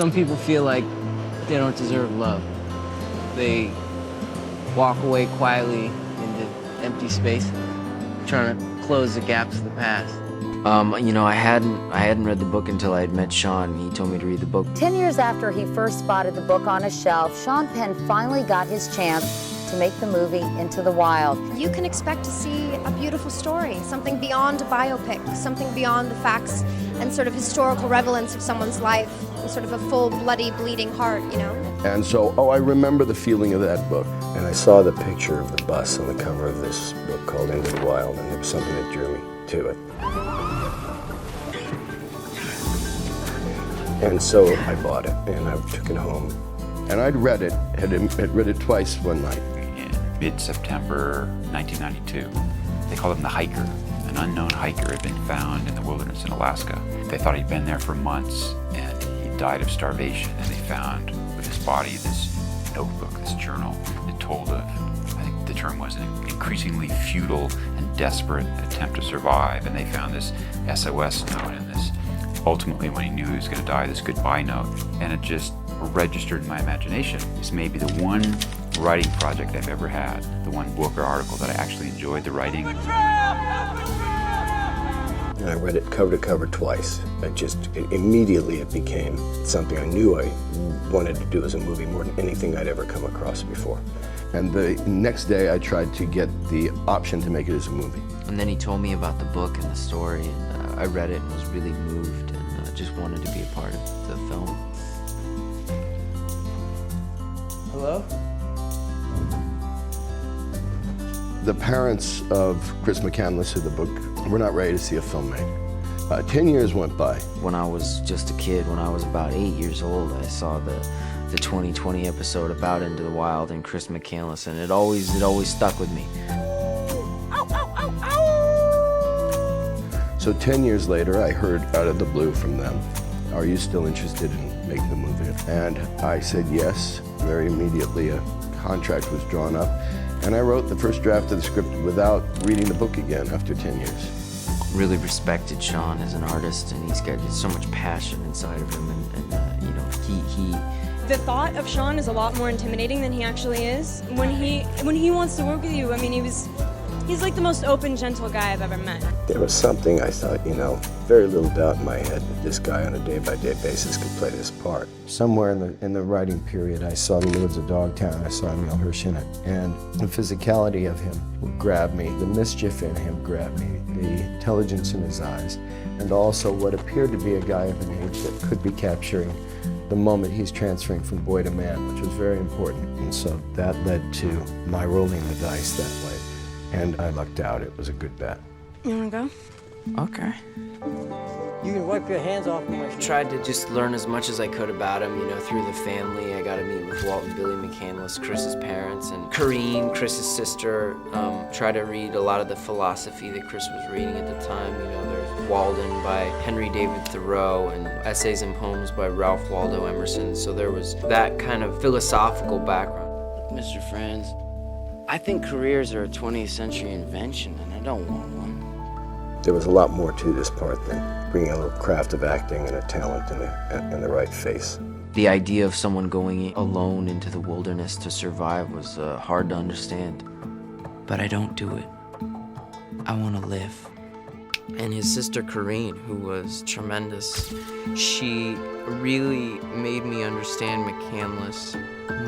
Some people feel like they don't deserve love. They walk away quietly into empty space, trying to close the gaps of the past. You know, I hadn't read the book until I had met Sean. He told me to read the book. 10 years after he first spotted the book on a shelf, Sean Penn finally got his chance to make the movie Into the Wild. You can expect to see a beautiful story, something beyond a biopic, something beyond the facts and sort of historical relevance of someone's life, sort of a full, bloody, bleeding heart, you know? And so, I remember the feeling of that book. And I saw the picture of the bus on the cover of this book called Into the Wild, and there was something that drew me to it. And so I bought it, and I took it home. And I'd read it, had read it twice one night. In mid-September 1992, they called him the hiker. An unknown hiker had been found in the wilderness in Alaska. They thought he'd been there for months, and he died of starvation. And they found with his body this notebook, this journal that told of, I think the term was, an increasingly futile and desperate attempt to survive. And they found this SOS note and this, ultimately when he knew he was going to die, this goodbye note. And it just registered in my imagination. This may be the one writing project I've ever had, the one book or article that I actually enjoyed the writing. And I read it cover to cover twice. Immediately it became something I knew I wanted to do as a movie more than anything I'd ever come across before. And the next day I tried to get the option to make it as a movie. And then he told me about the book and the story, and I read it and was really moved, and just wanted to be a part of the film. Hello? The parents of Chris McCandless of the book were not ready to see a film made. 10 years went by. When I was just a kid, when I was about 8 years old, I saw the 2020 episode about Into the Wild and Chris McCandless, and it always stuck with me. Ow, ow, ow, ow! So 10 years later, I heard out of the blue from them, "Are you still interested in making the movie?" And I said yes. Very immediately, a contract was drawn up, and I wrote the first draft of the script without reading the book again after 10 years. Really respected Sean as an artist, and he's got so much passion inside of him, and you know, he The thought of Sean is a lot more intimidating than he actually is. When he wants to work with you, I mean, he's like the most open, gentle guy I've ever met. There was something I thought, very little doubt in my head that this guy on a day-by-day basis could play this part. Somewhere in the writing period, I saw The Woods of Dogtown. I saw Emile Hirsch in it, and the physicality of him grabbed me. The mischief in him grabbed me. The intelligence in his eyes, and also what appeared to be a guy of an age that could be capturing the moment he's transferring from boy to man, which was very important. And so that led to my rolling the dice that way. And I lucked out. It was a good bet. You wanna go? okay. You can wipe your hands off my shoes. Tried to just learn as much as I could about him, through the family. I got to meet with Walt and Billy McCandless, Chris's parents, and Corrine, Chris's sister. Try to read a lot of the philosophy that Chris was reading at the time. There's Walden by Henry David Thoreau and Essays and Poems by Ralph Waldo Emerson. So there was that kind of philosophical background. Mr. Franz, I think careers are a 20th century invention, and I don't want one. There was a lot more to this part than bringing a little craft of acting and a talent and the right face. The idea of someone going alone into the wilderness to survive was hard to understand. But I don't do it. I want to live. And his sister Corrine, who was tremendous, she really made me understand McCandless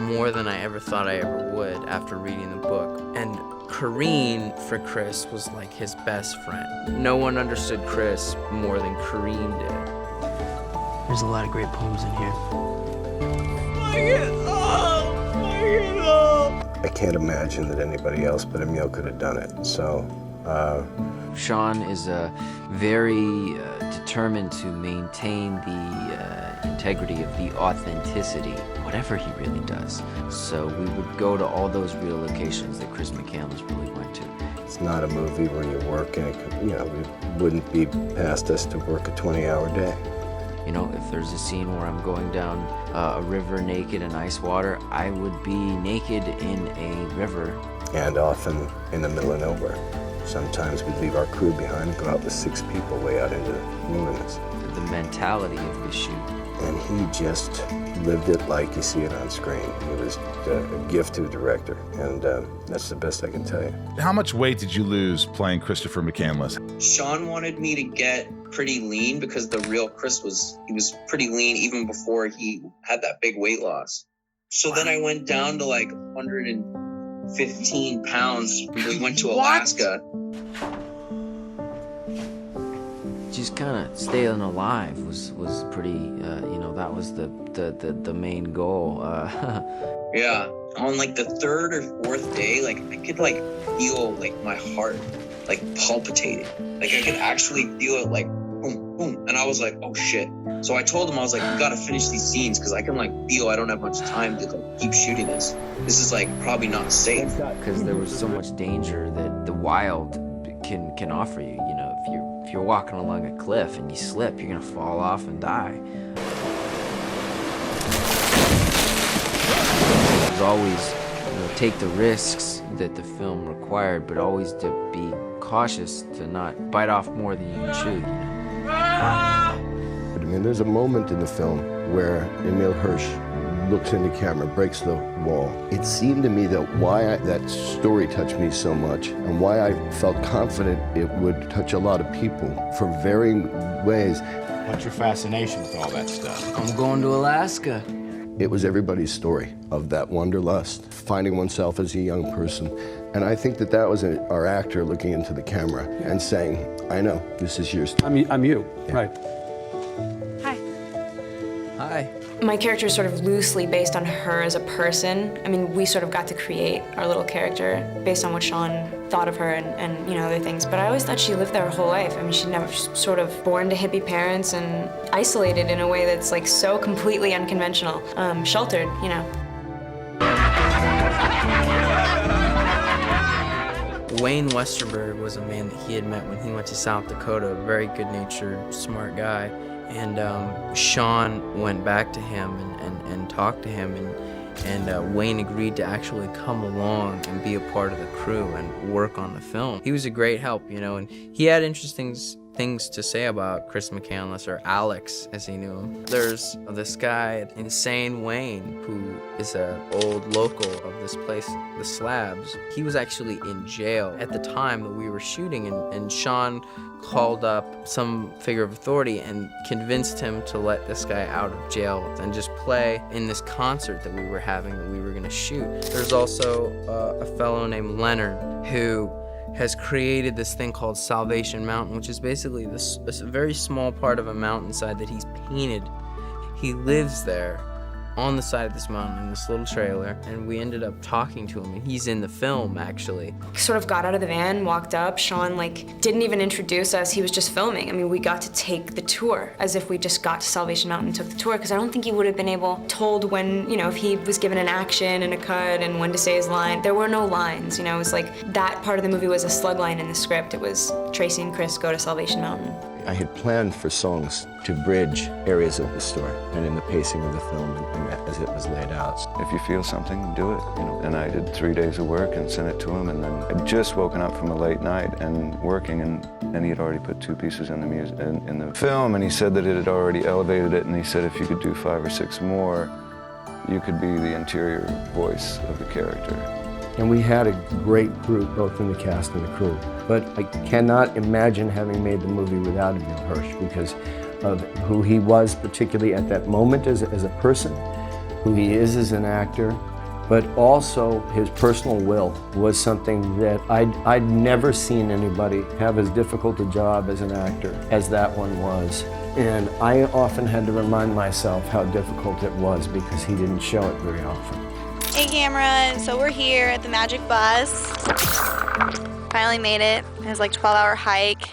more than I ever thought I ever would after reading the book. And Corrine, for Chris, was like his best friend. No one understood Chris more than Corrine did. There's a lot of great poems in here. I can't imagine that anybody else but Emile could have done it. So, Sean is very determined to maintain the integrity of the authenticity, whatever he really does. So we would go to all those real locations that Chris McCandless really went to. it's not a movie where you work and it wouldn't be past us to work a 20-hour day. If there's a scene where I'm going down a river naked in ice water, I would be naked in a river. And often in the middle of nowhere. Sometimes we'd leave our crew behind and go out with 6 people way out into the wilderness. The mentality of the shoot and he just lived it like you see it on screen. It was a gift to a director, and that's the best I can tell you. How much weight did you lose playing Christopher McCandless? Sean wanted me to get pretty lean because the real Chris was pretty lean even before he had that big weight loss. So then I went down to like 115 pounds. We went to Alaska. Just kind of staying alive was pretty, you know, that was the main goal. Yeah, on like the third or fourth day, like I could like feel like my heart like palpitating. Like I could actually feel it like boom, boom. And I was like, oh shit. So I told him, I was like, we gotta finish these scenes because I can like feel I don't have much time to like keep shooting this. This is like probably not safe. Because there was so much danger that the wild can offer you. You know, if you're walking along a cliff and you slip, you're gonna fall off and die. It was always, you know, take the risks that the film required, but always to be cautious to not bite off more than you can chew. You know? I mean, there's a moment in the film where Emile Hirsch looks in the camera, breaks the wall. It seemed to me that that story touched me so much and why I felt confident it would touch a lot of people for varying ways. What's your fascination with all that stuff? I'm going to Alaska. It was everybody's story of that wanderlust, finding oneself as a young person. And I think that was our actor looking into the camera and saying, I know, this is your story. I'm you, yeah. Right. Hi. Hi. My character is sort of loosely based on her as a person. I mean, we sort of got to create our little character based on what Sean thought of her and you know, other things. But I always thought she lived there her whole life. I mean, she never sort of born to hippie parents and isolated in a way that's like so completely unconventional, sheltered, you know. Wayne Westerberg was a man that he had met when he went to South Dakota, a very good-natured, smart guy. And Sean went back to him and talked to him, and Wayne agreed to actually come along and be a part of the crew and work on the film. He was a great help, you know, and he had interesting things to say about Chris McCandless, or Alex as he knew him. There's this guy, Insane Wayne, who is an old local of this place, the Slabs. He was actually in jail at the time that we were shooting, and Sean called up some figure of authority and convinced him to let this guy out of jail and just play in this concert that we were having, that we were gonna shoot. There's also a fellow named Leonard who has created this thing called Salvation Mountain, which is basically this very small part of a mountainside that he's painted. He lives there on the side of this mountain in this little trailer, and we ended up talking to him, and he's in the film actually. Sort of got out of the van, walked up. Sean like didn't even introduce us, he was just filming. I mean, we got to take the tour as if we just got to Salvation Mountain and took the tour, because I don't think he would have been told when, you know, if he was given an action and a cut and when to say his line. There were no lines, you know, it was like that part of the movie was a slug line in the script. It was Tracy and Chris go to Salvation Mountain. I had planned for songs to bridge areas of the story and in the pacing of the film and as it was laid out. If you feel something, do it, you know. And I did 3 days of work and sent it to him, and then I'd just woken up from a late night and working, and he had already put 2 pieces in the in the film, and he said that it had already elevated it, and he said if you could do 5 or 6 more, you could be the interior voice of the character. And we had a great crew, both in the cast and the crew. But I cannot imagine having made the movie without Emile Hirsch because of who he was, particularly at that moment as a person, who he is as an actor, but also his personal will was something that I'd never seen anybody have as difficult a job as an actor as that one was. And I often had to remind myself how difficult it was because he didn't show it very often. Hey camera, so we're here at the Magic Bus. Finally made it. It was like a 12-hour hike.